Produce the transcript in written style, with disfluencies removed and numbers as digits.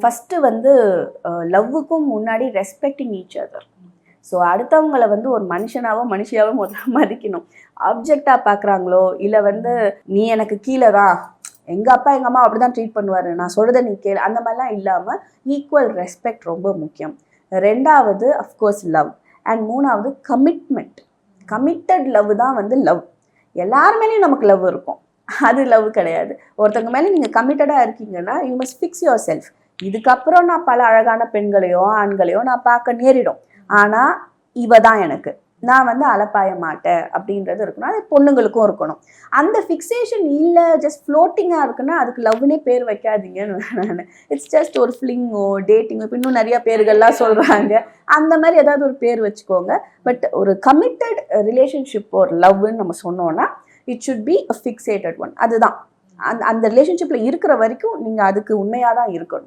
First வந்து லவ்வுக்கும் முன்னாடி respecting each other. So அடுத்தவங்கள வந்து ஒரு மனுஷனாவோ மனுஷியாவோ முதல்ல மதிக்கணும். ஆப்ஜெக்டாக பார்க்குறாங்களோ இல்லை வந்து நீ எனக்கு கீழே தான், எங்கள் அப்பா எங்கள் அம்மா அப்படி தான் ட்ரீட் பண்ணுவார், நான் சொல்கிறத நீ கேளு, அந்த மாதிரிலாம் இல்லாமல் ஈக்குவல் ரெஸ்பெக்ட் ரொம்ப முக்கியம். ரெண்டாவது அஃப்கோர்ஸ் லவ். அண்ட் மூணாவது கமிட்மெண்ட். கமிட்டட் லவ் தான் வந்து லவ். எல்லார் மேலேயும் நமக்கு லவ் இருக்கும், அது லவ் கிடையாது. ஒருத்தவங்க மேலே நீங்கள் கமிட்டடாக இருக்கீங்கன்னா you must fix your self. இதுக்கப்புறம் நான் பல அழகான பெண்களையோ ஆண்களையோ நான் பார்க்க நேரிடும், ஆனால் இவ தான் எனக்கு, நான் வந்து அலப்பாய மாட்டேன் அப்படின்றது இருக்கணும். அது பொண்ணுங்களுக்கும் இருக்கணும். அந்த ஃபிக்ஸேஷன் இல்லை ஜஸ்ட் ஃப்ளோட்டிங்காக இருக்குன்னா அதுக்கு லவ்னே பேர் வைக்காதீங்கன்னு நான். இட்ஸ் ஜஸ்ட் ஒரு ஃப்ளிங்கோ டேட்டிங்கோ, இப்போ இன்னும் நிறைய பேர்கள்லாம் சொல்கிறாங்க, அந்த மாதிரி ஏதாவது ஒரு பேர் வச்சுக்கோங்க. பட் ஒரு கமிட்டட் ரிலேஷன்ஷிப் ஒரு லவ்னு நம்ம சொன்னோன்னா it should be a fixated one. அதுதான் அந்த ரிலேஷன்ஷிப்பில் இருக்கிற வரைக்கும் நீங்கள் அதுக்கு உண்மையாக தான் இருக்கணும்.